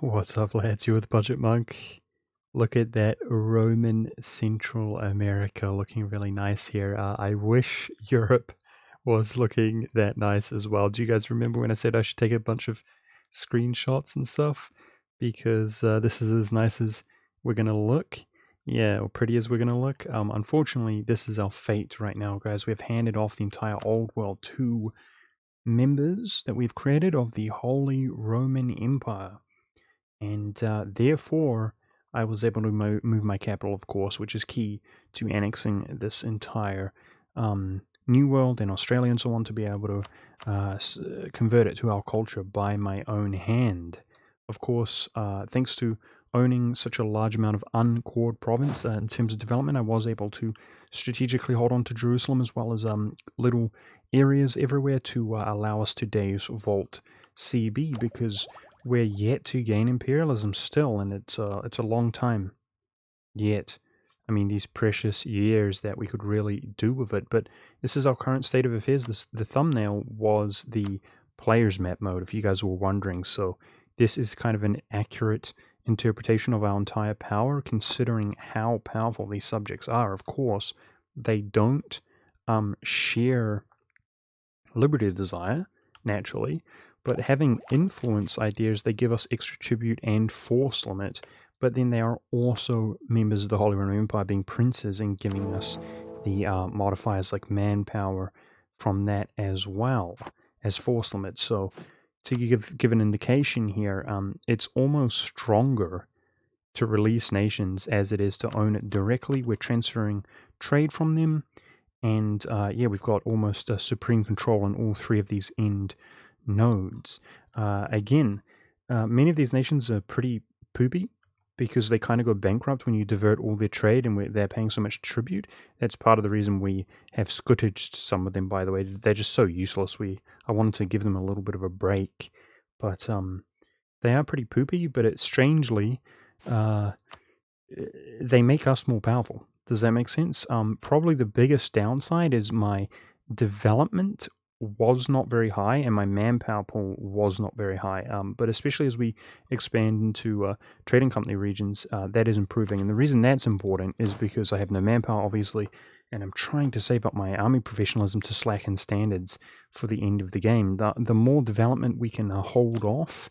What's up, lads? You're with Budgetmonk. Look at that Roman Central America looking really nice here. I wish Europe was looking that nice as well. Do you guys remember when I said I should take a bunch of screenshots and stuff? Because this is as nice as we're going to look. Yeah, or pretty as we're going to look. Unfortunately, this is our fate right now, guys. We've handed off the entire old world to members that we've created of the Holy Roman Empire. And therefore, I was able to move my capital, of course, which is key to annexing this entire New World and Australia and so on, to be able to convert it to our culture by my own hand. Of course, thanks to owning such a large amount of uncored province in terms of development, I was able to strategically hold on to Jerusalem as well as little areas everywhere to allow us to days vault CB, because we're yet to gain imperialism still, and it's a long time yet. I mean, these precious years that we could really do with it, but this is our current state of affairs. The thumbnail was the player's map mode, if you guys were wondering, so this is kind of an accurate interpretation of our entire power, considering how powerful these subjects are. Of course, they don't share liberty of desire, naturally, but having influence ideas, they give us extra tribute and force limit, but then they are also members of the Holy Roman Empire, being princes and giving us the modifiers like manpower from that as well as force limit. So to give an indication here, it's almost stronger to release nations as it is to own it directly. We're transferring trade from them, and yeah, we've got almost a supreme control on all three of these end nodes. Again, many of these nations are pretty poopy because they kind of go bankrupt when you divert all their trade and they're paying so much tribute. That's part of the reason we have scootaged some of them, by the way. They're just so useless. I wanted to give them a little bit of a break, but they are pretty poopy, but it's strangely, they make us more powerful. Does that make sense? Probably the biggest downside is my development was not very high and my manpower pool was not very high, but especially as we expand into trading company regions, that is improving. And the reason that's important is because I have no manpower, obviously, and I'm trying to save up my army professionalism to slacken standards for the end of the game. The more development we can hold off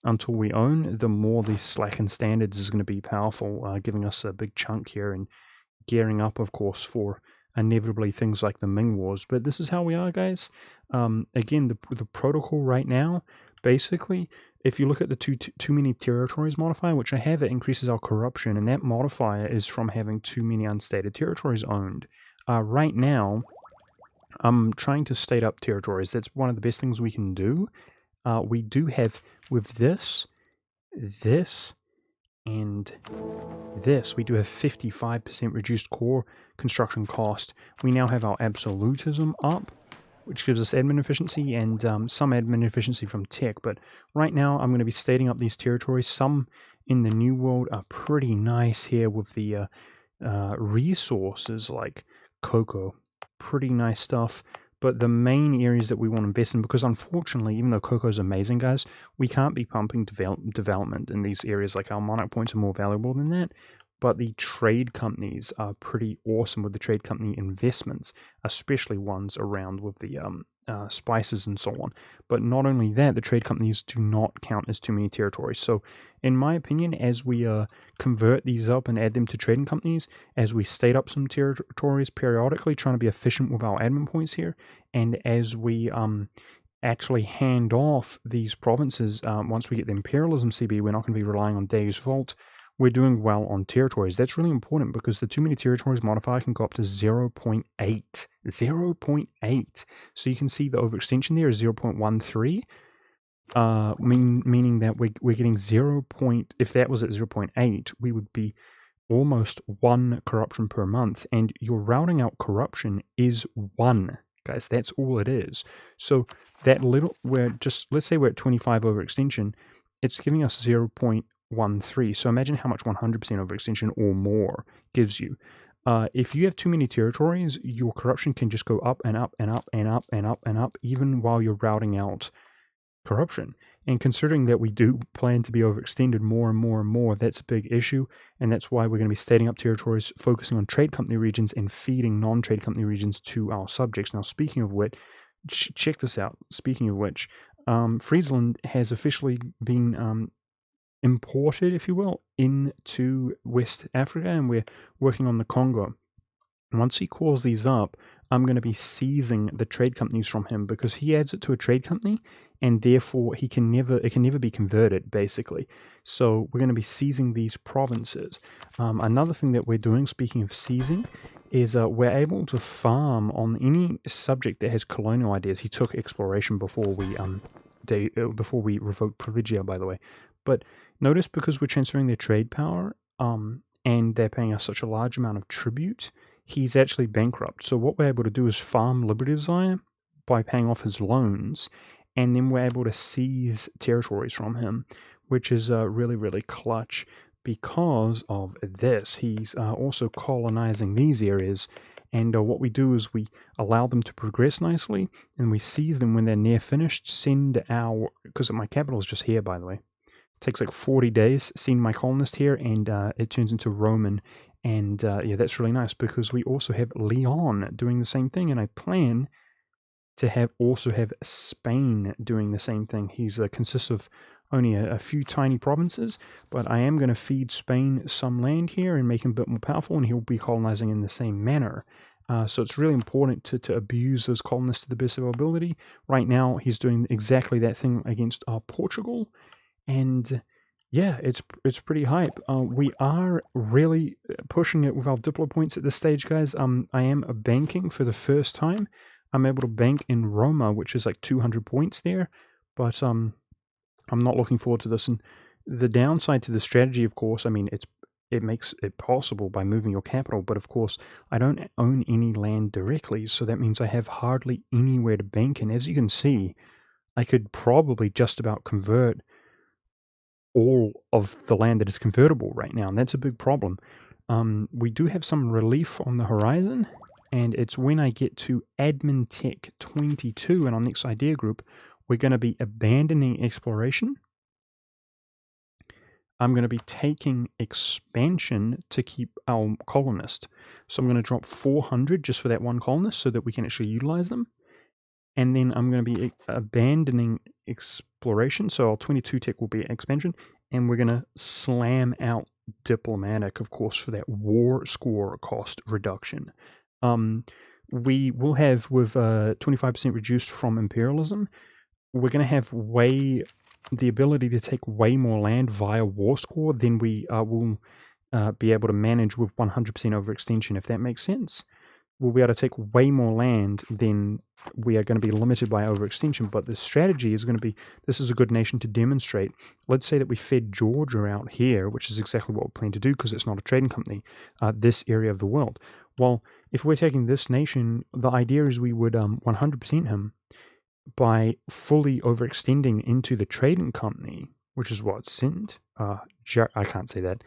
until we own, the more these slackened standards is going to be powerful, giving us a big chunk here and gearing up, of course, for inevitably things like the Ming Wars. But this is how we are, guys. Again, the protocol right now, basically, if you look at the too many territories modifier, which I have, it increases our corruption, and that modifier is from having too many unstated territories owned. Right now, I'm trying to state up territories. That's one of the best things we can do. We do have, with this, and this, we do have 55% reduced core construction cost. We now have our absolutism up, which gives us admin efficiency and some admin efficiency from tech. But right now, I'm going to be stating up these territories. Some in the New World are pretty nice here with the resources like cocoa. Pretty nice stuff. But the main areas that we want to invest in, because unfortunately, even though cocoa is amazing, guys, we can't be pumping development in these areas. Like our monarch points are more valuable than that. But the trade companies are pretty awesome with the trade company investments, especially ones around with the spices and so on. But not only that, the trade companies do not count as too many territories. So in my opinion, as we convert these up and add them to trading companies, as we state up some territories periodically, trying to be efficient with our admin points here, and as we actually hand off these provinces, once we get the imperialism CB, we're not going to be relying on Dave's Vault. We're doing well on territories. That's really important because the too many territories modifier can go up to 0.8. 0.8. So you can see the overextension there is 0.13. Meaning that we're getting 0. If that was at 0.8, we would be almost 1 corruption per month. And your routing out corruption is 1. Guys, that's all it is. So that little, let's say we're at 25 overextension, it's giving us 0.13. So imagine how much 100% overextension or more gives you. If you have too many territories, your corruption can just go up and up and up and up and up and up, even while you're routing out corruption. And considering that we do plan to be overextended more and more and more, that's a big issue. And that's why we're going to be stating up territories, focusing on trade company regions and feeding non-trade company regions to our subjects. Now, speaking of which, check this out. Speaking of which, Friesland has officially been imported, if you will, into West Africa, and we're working on the Congo. Once he calls these up, I'm going to be seizing the trade companies from him because he adds it to a trade company, and therefore it can never be converted, basically. So we're going to be seizing these provinces. Another thing that we're doing, speaking of seizing, is we're able to farm on any subject that has colonial ideas. He took exploration before we revoked privilegia, by the way. But notice, because we're transferring their trade power, and they're paying us such a large amount of tribute, he's actually bankrupt. So what we're able to do is farm Liberty Desire by paying off his loans, and then we're able to seize territories from him, which is really, really clutch. Because of this, he's also colonizing these areas, and what we do is we allow them to progress nicely, and we seize them when they're near finished, send our, because my capital is just here, by the way. It takes like 40 days, send my colonist here, and it turns into Roman. And yeah, that's really nice because we also have Leon doing the same thing, and I plan to also have Spain doing the same thing. He's consists of only a few tiny provinces, but I am going to feed Spain some land here and make him a bit more powerful, and he'll be colonizing in the same manner. So it's really important to abuse those colonists to the best of our ability. Right now, he's doing exactly that thing against Portugal, and yeah, it's pretty hype. We are really pushing it with our Diplo points at this stage, guys. I am banking for the first time. I'm able to bank in Roma, which is like 200 points there, but I'm not looking forward to this. And the downside to the strategy, of course, I mean, it makes it possible by moving your capital, but of course, I don't own any land directly, so that means I have hardly anywhere to bank in. As you can see, I could probably just about convert all of the land that is convertible right now, and that's a big problem. We do have some relief on the horizon, and it's when I get to Admin Tech 22 in our next idea group, we're going to be abandoning exploration. I'm going to be taking expansion to keep our colonist. So I'm going to drop 400 just for that one colonist so that we can actually utilize them. And then I'm going to be abandoning exploration. So our 22 tech will be expansion. And we're going to slam out diplomatic, of course, for that war score cost reduction. We will have, with 25% reduced from imperialism, we're going to have the ability to take way more land via war score than we will be able to manage with 100% overextension, if that makes sense. We'll be able to take way more land than we are going to be limited by overextension, but the strategy is going to be, this is a good nation to demonstrate. Let's say that we fed Georgia out here, which is exactly what we plan to do because it's not a trading company, this area of the world. Well, if we're taking this nation, the idea is we would 100% him by fully overextending into the trading company, which is what, Sint? I can't say that.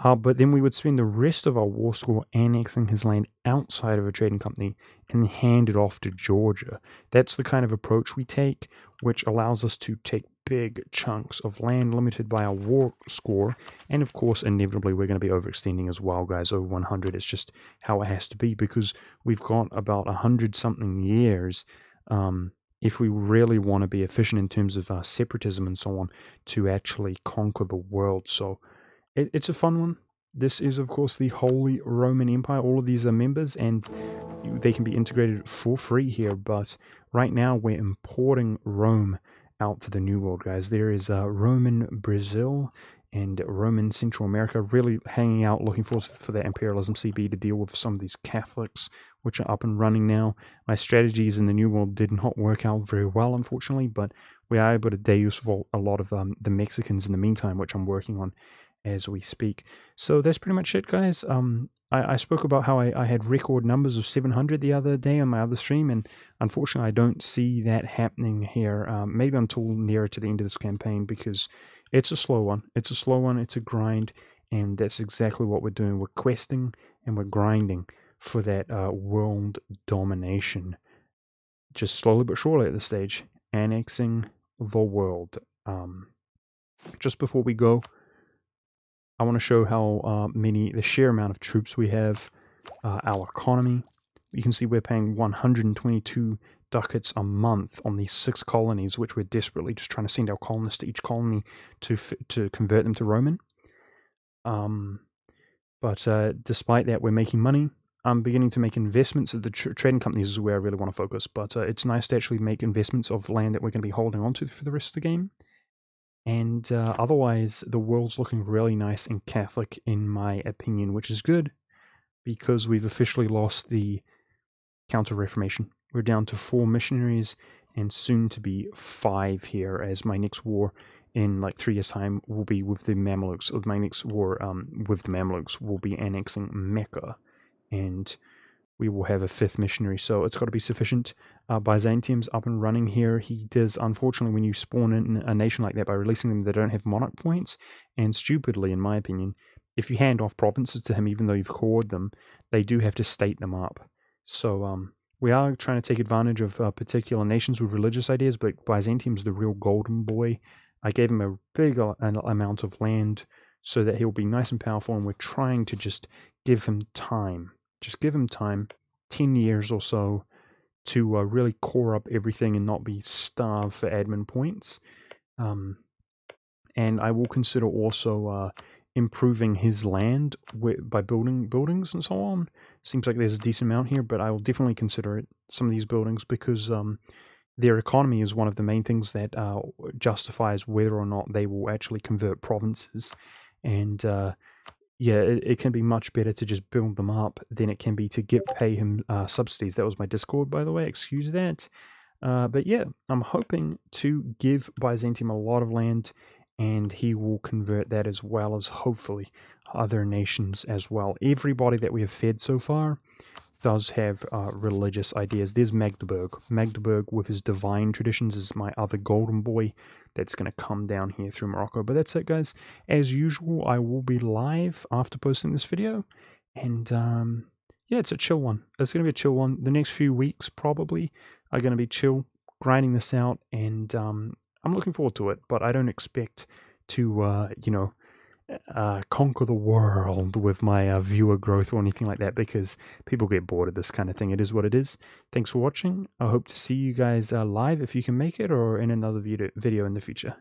But then we would spend the rest of our war score annexing his land outside of a trading company and hand it off to Georgia. That's the kind of approach we take, which allows us to take big chunks of land limited by our war score. And of course, inevitably, we're going to be overextending as well, guys. Over 100, it's just how it has to be because we've got about 100-something years if we really want to be efficient in terms of separatism and so on to actually conquer the world. So it's a fun one. This is, of course, the Holy Roman Empire. All of these are members, and they can be integrated for free here. But right now, we're importing Rome out to the New World, guys. There is Roman Brazil and Roman Central America really hanging out, looking forward for that imperialism CB to deal with some of these Catholics, which are up and running now. My strategies in the New World did not work out very well, unfortunately, but we are able to deuse a lot of the Mexicans in the meantime, which I'm working on as we speak. So that's pretty much it, guys. I spoke about how I had record numbers of 700 the other day on my other stream, and unfortunately I don't see that happening here, maybe until nearer to the end of this campaign, because it's a slow one. It's a grind, and that's exactly what we're doing. We're questing and we're grinding for that world domination. Just slowly but surely at this stage, annexing the world. Just before we go, I want to show how the sheer amount of troops we have, our economy. You can see we're paying 122 ducats a month on these 6 colonies, which we're desperately just trying to send our colonists to each colony to convert them to Roman. But despite that, we're making money. I'm beginning to make investments at the trading companies is where I really want to focus. But it's nice to actually make investments of land that we're going to be holding on to for the rest of the game. And otherwise, the world's looking really nice and Catholic, in my opinion, which is good because we've officially lost the Counter-Reformation. We're down to 4 missionaries and soon to be 5 here, as my next war in like 3 years' time will be with the Mamluks. My next war with the Mamluks will be annexing Mecca, and we will have a 5th missionary, so it's got to be sufficient. Byzantium's up and running here. He does, unfortunately, when you spawn in a nation like that by releasing them, they don't have monarch points, and stupidly, in my opinion, if you hand off provinces to him, even though you've cored them, they do have to state them up. So we are trying to take advantage of particular nations with religious ideas, but Byzantium's the real golden boy. I gave him a big amount of land so that he'll be nice and powerful, and we're trying to just give him time. Just give him time, 10 years or so, to really core up everything and not be starved for admin points. And I will consider also improving his land by building buildings and so on. Seems like there's a decent amount here, but I will definitely consider it, some of these buildings, because their economy is one of the main things that justifies whether or not they will actually convert provinces. And yeah, it can be much better to just build them up than it can be to pay him subsidies. That was my Discord, by the way. Excuse that. But yeah, I'm hoping to give Byzantium a lot of land, and he will convert that as well as hopefully other nations as well. Everybody that we have fed so far does have religious ideas. There's Magdeburg. Magdeburg with his divine traditions is my other golden boy that's going to come down here through Morocco. But that's it, guys. As usual, I will be live after posting this video. And yeah, it's a chill one. It's going to be a chill one. The next few weeks probably are going to be chill, grinding this out. And I'm looking forward to it. But I don't expect to, conquer the world with my viewer growth or anything like that, because people get bored of this kind of thing. It is what it is. Thanks for watching. I hope to see you guys live if you can make it, or in another video in the future.